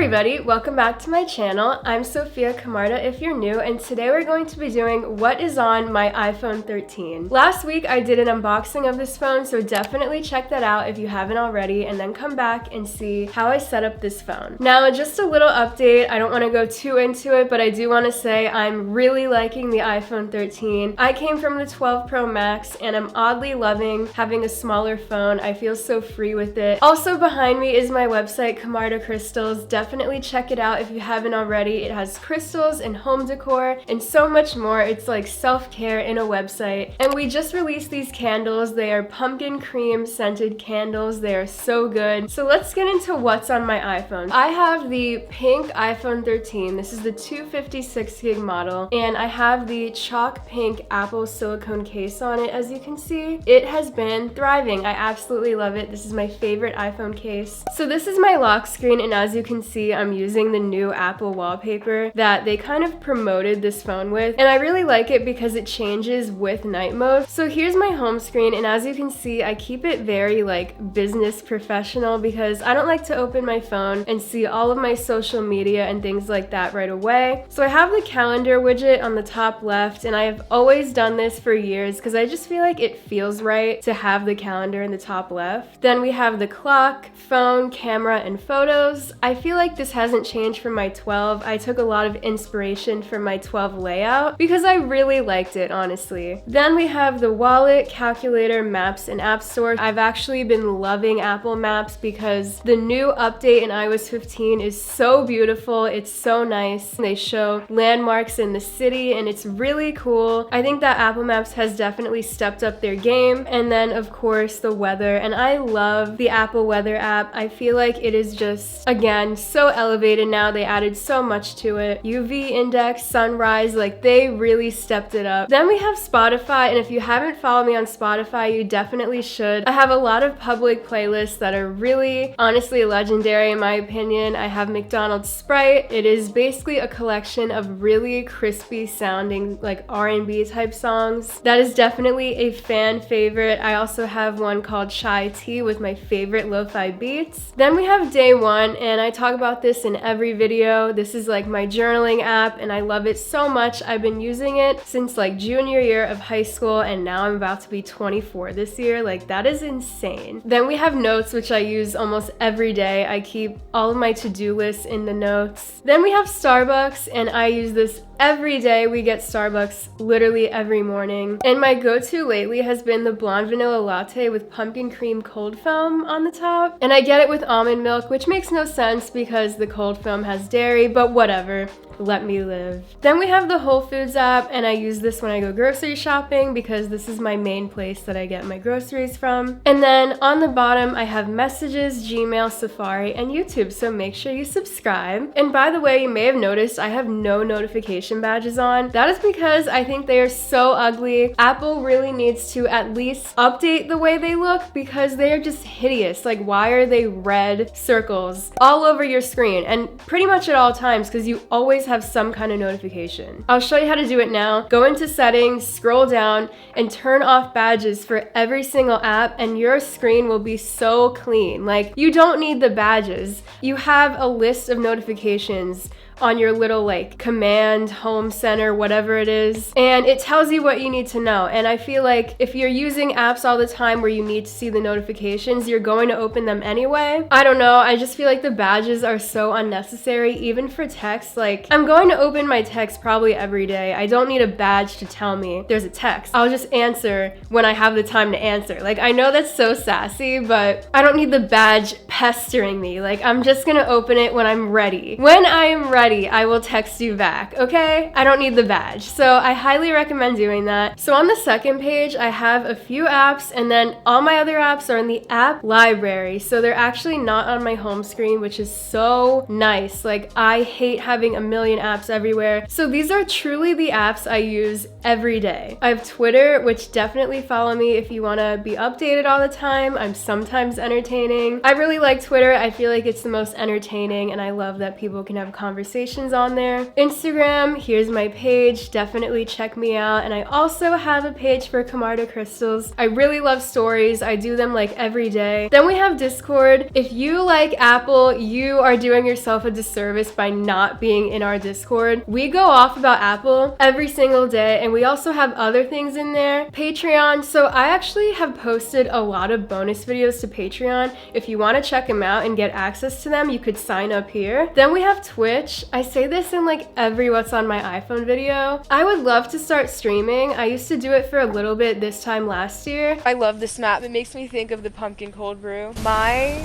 everybody, welcome back to my channel. I'm Sophia Camarda if you're new, and today we're going to be doing what is on my iPhone 13. Last week I did an unboxing of this phone, so definitely check that out if you haven't already, and then come back and see how I set up this phone. Now, just a little update, I don't want to go too into it, but I do want to say I'm really liking the iPhone 13. I came from the 12 Pro Max, and I'm oddly loving having a smaller phone. I feel so free with it. Also behind me is my website, Camarda Crystals. Definitely check it out if you haven't already. It has crystals and home decor and so much more. It's like self-care in a website. And we just released these candles. They are pumpkin cream scented candles. They are so good. So let's get into what's on my iPhone. I have the pink iPhone 13. This is the 256 gig model, and I have the chalk pink Apple silicone case on it. As you can see, it has been thriving. I absolutely love it. This is my favorite iPhone case. So this is my lock screen, and as you can see, I'm using the new Apple wallpaper that they kind of promoted this phone with, and I really like it because it changes with night mode. So here's my home screen, and as you can see, I keep it very like business professional because I don't like to open my phone and see all of my social media and things like that right away. So I have the calendar widget on the top left, and I have always done this for years because I just feel like it feels right to have the calendar in the top left. Then we have the clock, phone, camera, and photos. I feel like this hasn't changed from my 12. I took a lot of inspiration from my 12 layout because I really liked it, honestly. Then we have the wallet, calculator, maps, and app store. I've actually been loving Apple Maps because the new update in iOS 15 is so beautiful. It's so nice. They show landmarks in the city, and it's really cool. I think that Apple Maps has definitely stepped up their game. And then, of course, the weather. And I love the Apple Weather app. I feel like it is just, again, so elevated now. They added so much to it. UV index, sunrise, like they really stepped it up. Then we have Spotify, and if you haven't followed me on Spotify, you definitely should. I have a lot of public playlists that are really, honestly, legendary in my opinion. I have McDonald's Sprite. It is basically a collection of really crispy sounding like R&B type songs. That is definitely a fan favorite. I also have one called Chai Tea with my favorite lo-fi beats. Then we have Day One, and I talk about this in every video. This is like my journaling app, and I love it so much. I've been using it since like junior year of high school, and now I'm about to be 24 this year. Like, that is insane. Then we have Notes, which I use almost every day. I keep all of my to-do lists in the notes. Then we have Starbucks, and I use this every day. We get Starbucks literally every morning. And my go-to lately has been the blonde vanilla latte with pumpkin cream cold foam on the top. And I get it with almond milk, which makes no sense because the cold foam has dairy, but whatever. Let me live. Then we have the Whole Foods app, and I use this when I go grocery shopping because this is my main place that I get my groceries from. And then on the bottom, I have Messages, Gmail, Safari, and YouTube, so make sure you subscribe. And by the way, you may have noticed I have no notification badges on. That is because I think they are so ugly. Apple really needs to at least update the way they look because they are just hideous. Like, why are they red circles all over your screen and pretty much at all times because you always have some kind of notification. I'll show you how to do it now. Go into settings, scroll down, and turn off badges for every single app, and your screen will be so clean. Like, you don't need the badges. You have a list of notifications on your little like command, home center, whatever it is, and it tells you what you need to know. And I feel like if you're using apps all the time where you need to see the notifications, you're going to open them anyway. I don't know, I just feel like the badges are so unnecessary, even for text. Like, I'm going to open my text probably every day. I don't need a badge to tell me there's a text. I'll just answer when I have the time to answer. Like, I know that's so sassy, but I don't need the badge pestering me. Like, I'm just gonna open it when I'm ready. When I am ready, I will text you back, okay? I don't need the badge. So I highly recommend doing that. So on the second page, I have a few apps, and then all my other apps are in the app library. So they're actually not on my home screen, which is so nice. Like, I hate having a million apps everywhere. So these are truly the apps I use every day. I have Twitter, which definitely follow me if you want to be updated all the time. I'm sometimes entertaining. I really like Twitter. I feel like it's the most entertaining and I love that people can have conversations on there. Instagram, here's my page. Definitely check me out. And I also have a page for Camarda crystals. I really love stories. I do them like every day. Then we have Discord. If you like Apple, you are doing yourself a disservice by not being in our Discord. We go off about Apple every single day, and we also have other things in there. Patreon. So I actually have posted a lot of bonus videos to Patreon. If you want to check them out and get access to them, you could sign up here. Then we have Twitch. I say this in like every What's on My iPhone video. I would love to start streaming. I used to do it for a little bit this time last year. I love this map. It makes me think of the pumpkin cold brew. My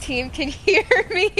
team can hear me.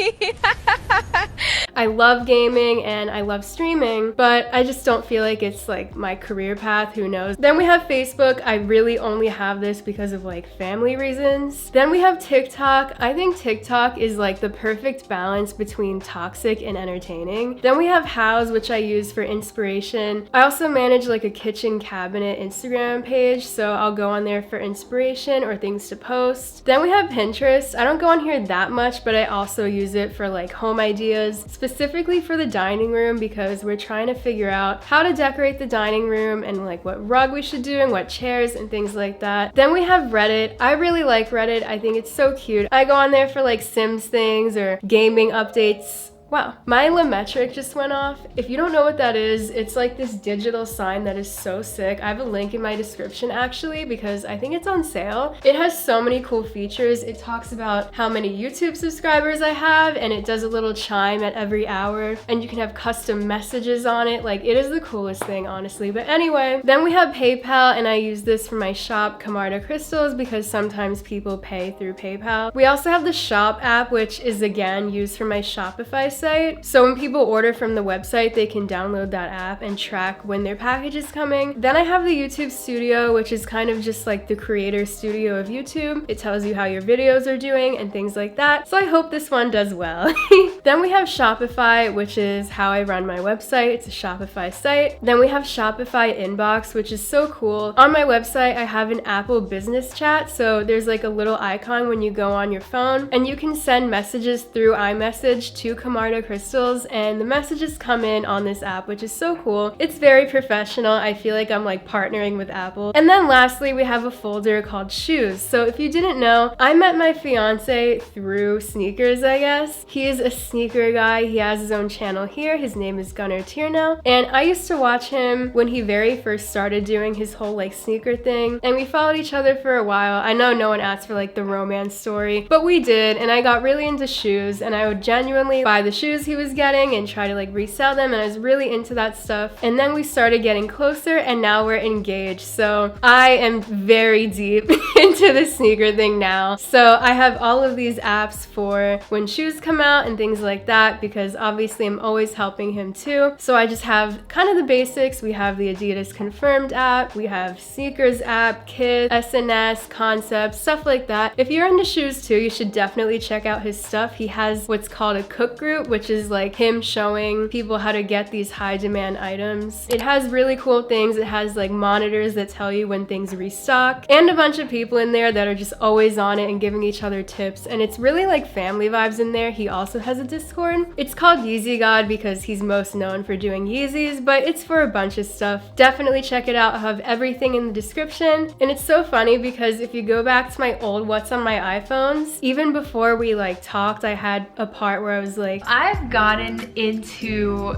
I love gaming and I love streaming, but I just don't feel like it's like my career path. Who knows? Then we have Facebook. I really only have this because of like family reasons. Then we have TikTok. I think TikTok is like the perfect balance between toxic and entertaining. Then we have House, which I use for inspiration. I also manage like a kitchen cabinet Instagram page, so I'll go on there for inspiration or things to post. Then we have Pinterest. I don't go on here that much, but I also use it for like home ideas, specifically for the dining room, because we're trying to figure out how to decorate the dining room and like what rug we should do and what chairs and things like that. Then we have Reddit. I really like Reddit. I think it's so cute. I go on there for like Sims things or gaming updates. Wow, my LaMetric just went off. If you don't know what that is, it's like this digital sign that is so sick. I have a link in my description actually because I think it's on sale. It has so many cool features. It talks about how many YouTube subscribers I have, and it does a little chime at every hour, and you can have custom messages on it. Like, it is the coolest thing, honestly. But anyway, then we have PayPal, and I use this for my shop, Camarda Crystals, because sometimes people pay through PayPal. We also have the Shop app, which is again used for my Shopify site. So when people order from the website, they can download that app and track when their package is coming. Then I have the YouTube Studio, which is kind of just like the creator studio of YouTube. It tells you how your videos are doing and things like that. So I hope this one does well. Then we have Shopify, which is how I run my website. It's a Shopify site. Then we have Shopify Inbox, which is so cool. On my website, I have an Apple business chat. So there's like a little icon when you go on your phone, and you can send messages through iMessage to Camarda Crystals, and the messages come in on this app, which is so cool. It's very professional. I feel like I'm like partnering with Apple. And then lastly, we have a folder called Shoes. So if you didn't know, I met my fiance through sneakers, I guess. He is a sneaker guy. He has his own channel here. His name is Gunnar Tierno, and I used to watch him when he very first started doing his whole like sneaker thing, and we followed each other for a while. I know no one asked for like the romance story, but we did, and I got really into shoes, and I would genuinely buy the shoes he was getting and try to like resell them, and I was really into that stuff. And then we started getting closer, and now we're engaged. So I am very deep into the sneaker thing now. So I have all of these apps for when shoes come out and things like that, because obviously I'm always helping him too. So I just have kind of the basics. We have the Adidas Confirmed app, we have Sneakers app, Kids, SNS, Concepts, stuff like that. If you're into shoes too, you should definitely check out his stuff. He has what's called a cook group, which is like him showing people how to get these high demand items. It has really cool things. It has like monitors that tell you when things restock, and a bunch of people in there that are just always on it and giving each other tips, and it's really like family vibes in there. He also has a Discord. It's called Yeezy God because he's most known for doing Yeezys, but it's for a bunch of stuff. Definitely check it out. I'll have everything in the description. And it's so funny because if you go back to my old What's on My iPhones, even before we like talked, I had a part where I was like, I've gotten into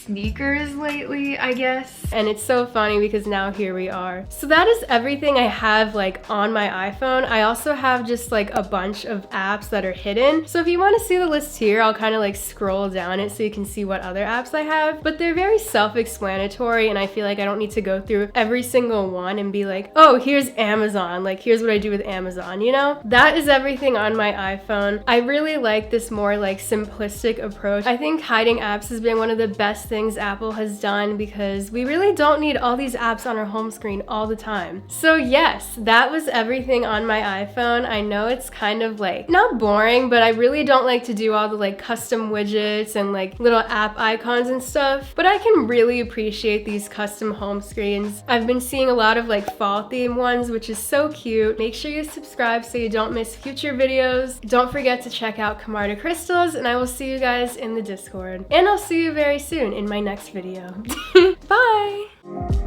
sneakers lately, I guess. And it's so funny because now here we are. So that is everything I have like on my iPhone. I also have just like a bunch of apps that are hidden. So if you want to see the list here, I'll kind of like scroll down it so you can see what other apps I have. But they're very self-explanatory, and I feel like I don't need to go through every single one and be like, oh, here's Amazon. Like, here's what I do with Amazon, you know? That is everything on my iPhone. I really like this more like simplistic approach. I think hiding apps has been one of the best things things Apple has done because we really don't need all these apps on our home screen all the time. So yes, that was everything on my iPhone. I know it's kind of like, not boring, but I really don't like to do all the like custom widgets and like little app icons and stuff, but I can really appreciate these custom home screens. I've been seeing a lot of like fall theme ones, which is so cute. Make sure you subscribe so you don't miss future videos. Don't forget to check out Camarda crystals, and I will see you guys in the Discord. And I'll see you very soon in my next video. Bye!